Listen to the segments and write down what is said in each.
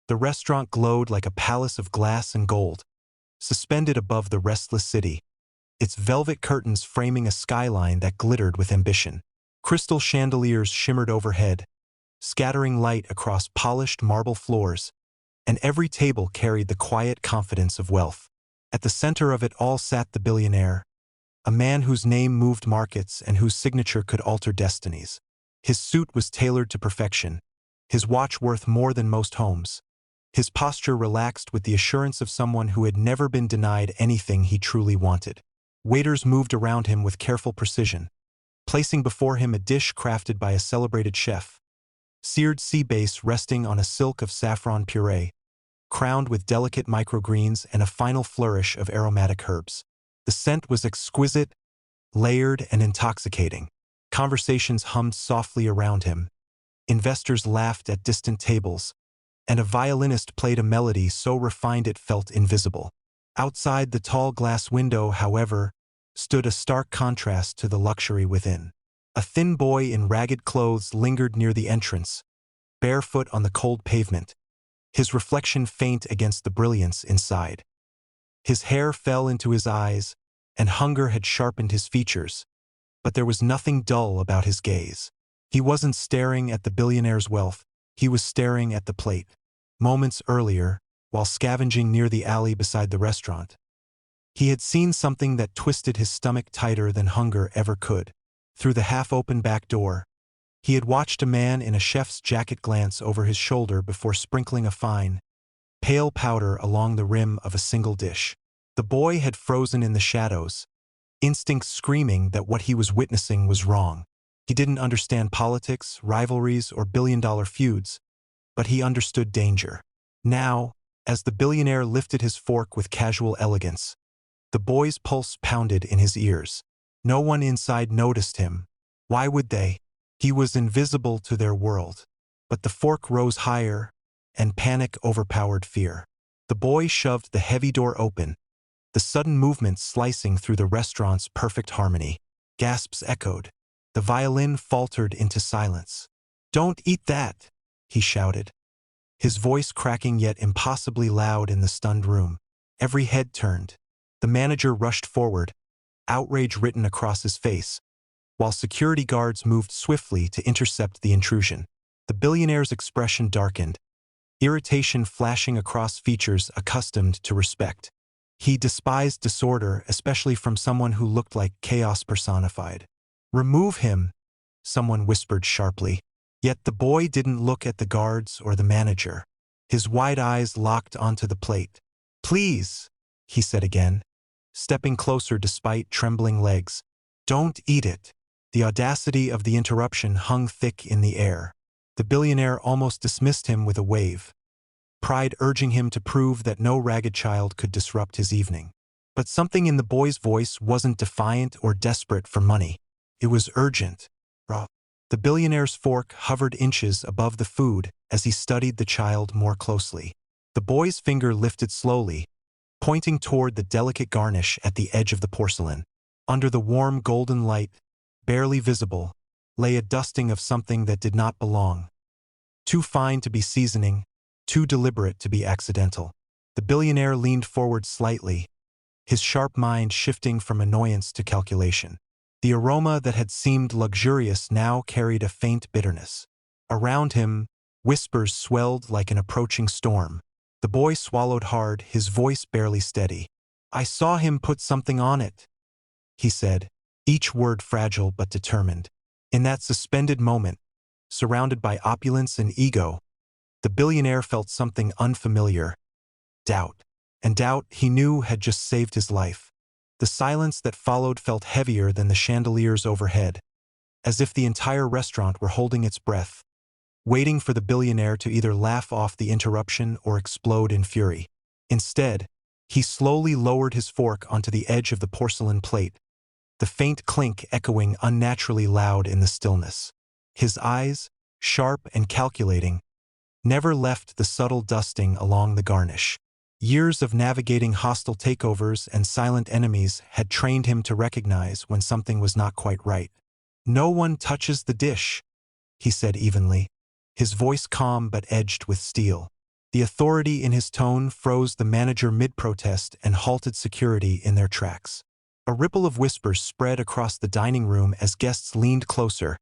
The restaurant glowed like a palace of glass and gold, suspended above the restless city, its velvet curtains framing a skyline that glittered with ambition. Crystal chandeliers shimmered overhead, scattering light across polished marble floors, and every table carried the quiet confidence of wealth. At the center of it all sat the billionaire, a man whose name moved markets and whose signature could alter destinies. His suit was tailored to perfection, his watch worth more than most homes, his posture relaxed with the assurance of someone who had never been denied anything he truly wanted. Waiters moved around him with careful precision, placing before him a dish crafted by a celebrated chef, seared sea bass resting on a silk of saffron puree, crowned with delicate microgreens and a final flourish of aromatic herbs. The scent was exquisite, layered, and intoxicating. Conversations hummed softly around him. Investors laughed at distant tables, and a violinist played a melody so refined it felt invisible. Outside the tall glass window, however, stood a stark contrast to the luxury within. A thin boy in ragged clothes lingered near the entrance, barefoot on the cold pavement, his reflection faint against the brilliance inside. His hair fell into his eyes, and hunger had sharpened his features, but there was nothing dull about his gaze. He wasn't staring at the billionaire's wealth, he was staring at the plate. Moments earlier, while scavenging near the alley beside the restaurant, he had seen something that twisted his stomach tighter than hunger ever could. Through the half-open back door, he had watched a man in a chef's jacket glance over his shoulder before sprinkling a fine, pale powder along the rim of a single dish. The boy had frozen in the shadows, instincts screaming that what he was witnessing was wrong. He didn't understand politics, rivalries, or billion-dollar feuds, but he understood danger. Now, as the billionaire lifted his fork with casual elegance, the boy's pulse pounded in his ears. No one inside noticed him. Why would they? He was invisible to their world. But the fork rose higher, and panic overpowered fear. The boy shoved the heavy door open, the sudden movement slicing through the restaurant's perfect harmony. Gasps echoed. The violin faltered into silence. "Don't eat that," he shouted, his voice cracking yet impossibly loud in the stunned room. Every head turned. The manager rushed forward, outrage written across his face, while security guards moved swiftly to intercept the intrusion. The billionaire's expression darkened, irritation flashing across features accustomed to respect. He despised disorder, especially from someone who looked like chaos personified. "Remove him," someone whispered sharply. Yet the boy didn't look at the guards or the manager. His wide eyes locked onto the plate. "Please," he said again, stepping closer despite trembling legs. "Don't eat it." The audacity of the interruption hung thick in the air. The billionaire almost dismissed him with a wave, pride urging him to prove that no ragged child could disrupt his evening. But something in the boy's voice wasn't defiant or desperate for money. It was urgent, raw. The billionaire's fork hovered inches above the food as he studied the child more closely. The boy's finger lifted slowly, pointing toward the delicate garnish at the edge of the porcelain. Under the warm golden light, barely visible, lay a dusting of something that did not belong. Too fine to be seasoning, too deliberate to be accidental. The billionaire leaned forward slightly, his sharp mind shifting from annoyance to calculation. The aroma that had seemed luxurious now carried a faint bitterness. Around him, whispers swelled like an approaching storm. The boy swallowed hard, his voice barely steady. "I saw him put something on it," he said, each word fragile but determined. In that suspended moment, surrounded by opulence and ego, the billionaire felt something unfamiliar. Doubt. And doubt, he knew, had just saved his life. The silence that followed felt heavier than the chandeliers overhead, as if the entire restaurant were holding its breath, waiting for the billionaire to either laugh off the interruption or explode in fury. Instead, he slowly lowered his fork onto the edge of the porcelain plate, the faint clink echoing unnaturally loud in the stillness. His eyes, sharp and calculating, never left the subtle dusting along the garnish. Years of navigating hostile takeovers and silent enemies had trained him to recognize when something was not quite right. "No one touches the dish," he said evenly, his voice calm but edged with steel. The authority in his tone froze the manager mid-protest and halted security in their tracks. A ripple of whispers spread across the dining room as guests leaned closer,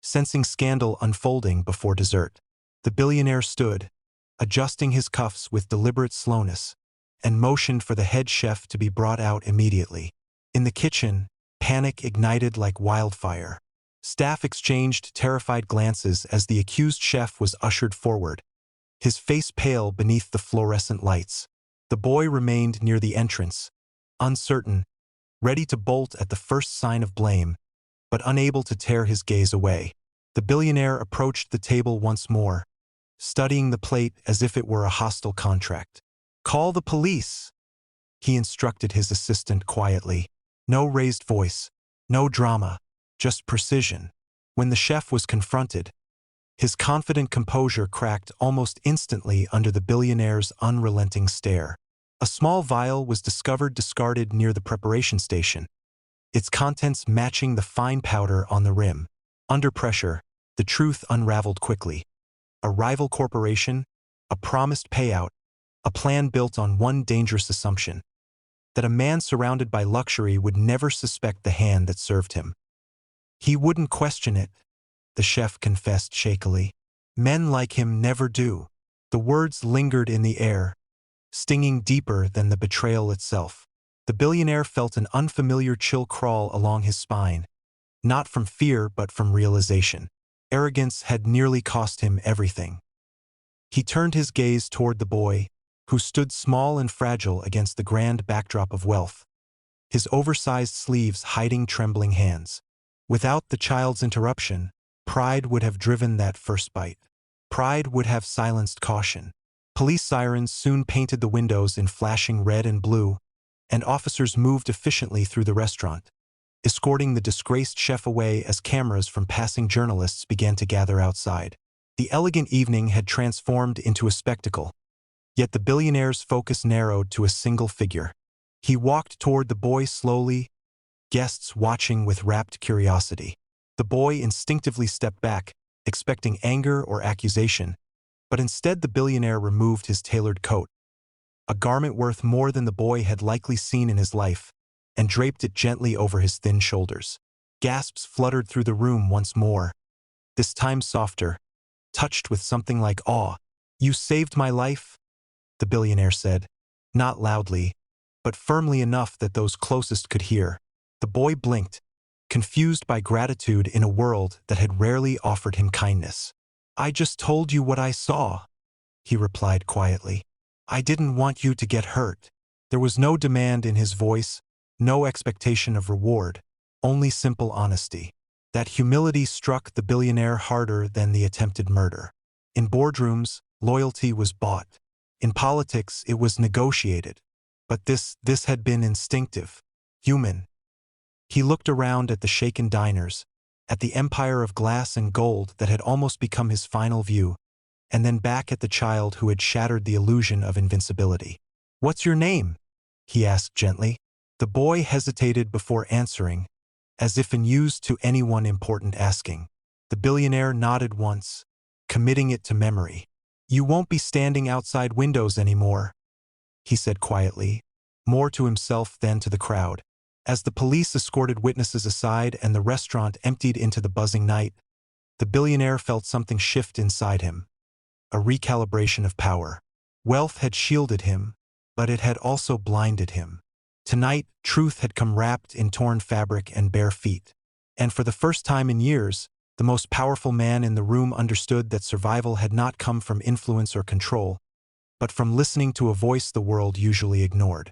sensing scandal unfolding before dessert. The billionaire stood, adjusting his cuffs with deliberate slowness, and motioned for the head chef to be brought out immediately. In the kitchen, panic ignited like wildfire. Staff exchanged terrified glances as the accused chef was ushered forward, his face pale beneath the fluorescent lights. The boy remained near the entrance, uncertain, ready to bolt at the first sign of blame, but unable to tear his gaze away. The billionaire approached the table once more, studying the plate as if it were a hostile contract. "Call the police," he instructed his assistant quietly. No raised voice, no drama, just precision. When the chef was confronted, his confident composure cracked almost instantly under the billionaire's unrelenting stare. A small vial was discarded near the preparation station, its contents matching the fine powder on the rim. Under pressure, the truth unraveled quickly. A rival corporation, a promised payout, a plan built on one dangerous assumption: that a man surrounded by luxury would never suspect the hand that served him. He wouldn't question it, the chef confessed shakily. Men like him never do. The words lingered in the air, stinging deeper than the betrayal itself. The billionaire felt an unfamiliar chill crawl along his spine, not from fear but from realization. Arrogance had nearly cost him everything. He turned his gaze toward the boy, who stood small and fragile against the grand backdrop of wealth, his oversized sleeves hiding trembling hands. Without the child's interruption, pride would have driven that first bite. Pride would have silenced caution. Police sirens soon painted the windows in flashing red and blue, and officers moved efficiently through the restaurant, escorting the disgraced chef away as cameras from passing journalists began to gather outside. The elegant evening had transformed into a spectacle, yet the billionaire's focus narrowed to a single figure. He walked toward the boy slowly, guests watching with rapt curiosity. The boy instinctively stepped back, expecting anger or accusation, but instead the billionaire removed his tailored coat, a garment worth more than the boy had likely seen in his life, and draped it gently over his thin shoulders. Gasps fluttered through the room once more, this time softer, touched with something like awe. "You saved my life," the billionaire said, not loudly, but firmly enough that those closest could hear. The boy blinked, confused by gratitude in a world that had rarely offered him kindness. "I just told you what I saw," he replied quietly. "I didn't want you to get hurt." There was no demand in his voice, no expectation of reward, only simple honesty. That humility struck the billionaire harder than the attempted murder. In boardrooms, loyalty was bought. In politics, it was negotiated. But this had been instinctive, human. He looked around at the shaken diners, at the empire of glass and gold that had almost become his final view, and then back at the child who had shattered the illusion of invincibility. "What's your name?" he asked gently. The boy hesitated before answering, as if unused to anyone important asking. The billionaire nodded once, committing it to memory. "You won't be standing outside windows anymore," he said quietly, more to himself than to the crowd. As the police escorted witnesses aside and the restaurant emptied into the buzzing night, the billionaire felt something shift inside him, a recalibration of power. Wealth had shielded him, but it had also blinded him. Tonight, truth had come wrapped in torn fabric and bare feet. And for the first time in years, the most powerful man in the room understood that survival had not come from influence or control, but from listening to a voice the world usually ignored.